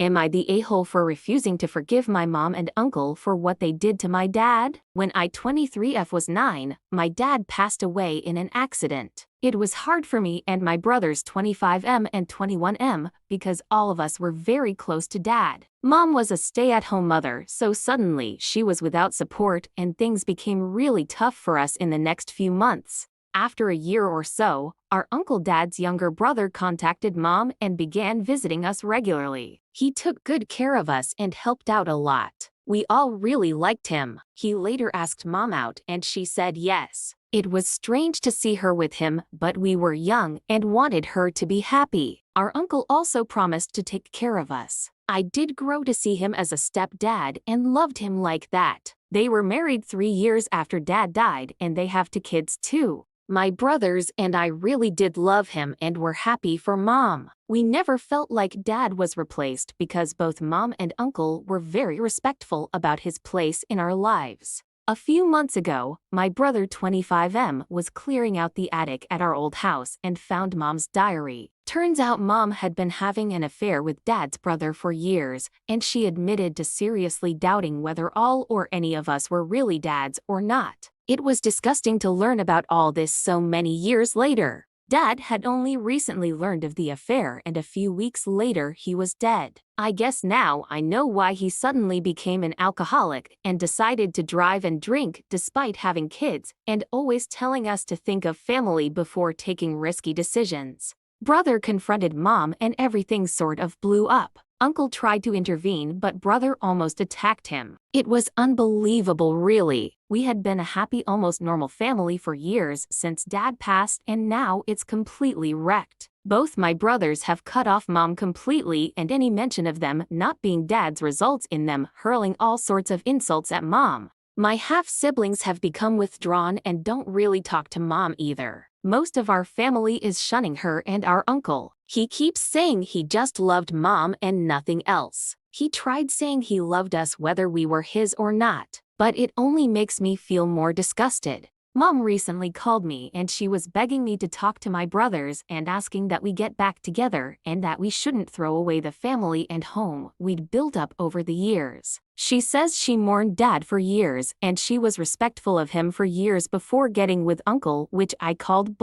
Am I the a-hole for refusing to forgive my mom and uncle for what they did to my dad? When I 23F was 9, my dad passed away in an accident. It was hard for me and my brothers 25M and 21M because all of us were very close to dad. Mom was a stay-at-home mother, so suddenly she was without support and things became really tough for us in the next few months. After a year or so, our uncle dad's younger brother contacted mom and began visiting us regularly. He took good care of us and helped out a lot. We all really liked him. He later asked mom out and she said yes. It was strange to see her with him, but we were young and wanted her to be happy. Our uncle also promised to take care of us. I did grow to see him as a stepdad and loved him like that. They were married 3 years after dad died and they have 2 kids too. My brothers and I really did love him and were happy for mom. We never felt like dad was replaced because both mom and uncle were very respectful about his place in our lives. A few months ago, my brother 25M was clearing out the attic at our old house and found mom's diary. Turns out mom had been having an affair with dad's brother for years, and she admitted to seriously doubting whether all or any of us were really dads or not. It was disgusting to learn about all this so many years later. Dad had only recently learned of the affair and a few weeks later he was dead. I guess now I know why he suddenly became an alcoholic and decided to drive and drink despite having kids and always telling us to think of family before taking risky decisions. Brother confronted mom and everything sort of blew up. Uncle tried to intervene but brother almost attacked him. It was unbelievable really. We had been a happy almost normal family for years since dad passed and now it's completely wrecked. Both my brothers have cut off mom completely and any mention of them not being dads results in them hurling all sorts of insults at mom. My half-siblings have become withdrawn and don't really talk to mom either. Most of our family is shunning her and our uncle. He keeps saying he just loved mom and nothing else. He tried saying he loved us whether we were his or not, but it only makes me feel more disgusted. Mom recently called me and she was begging me to talk to my brothers and asking that we get back together and that we shouldn't throw away the family and home we'd built up over the years. She says she mourned dad for years and she was respectful of him for years before getting with uncle, which I called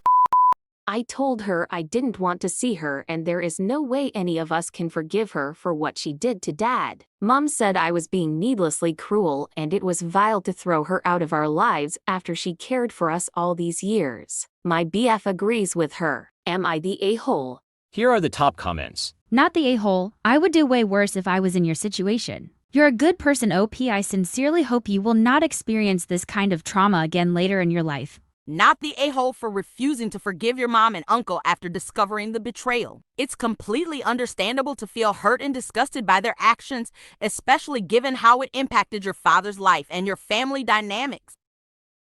I told her I didn't want to see her and there is no way any of us can forgive her for what she did to dad. Mom said I was being needlessly cruel and it was vile to throw her out of our lives after she cared for us all these years. My BF agrees with her. Am I the a-hole? Here are the top comments. Not the a-hole. I would do way worse if I was in your situation. You're a good person, OP. I sincerely hope you will not experience this kind of trauma again later in your life. Not the a-hole for refusing to forgive your mom and uncle after discovering the betrayal. It's completely understandable to feel hurt and disgusted by their actions, especially given how it impacted your father's life and your family dynamics.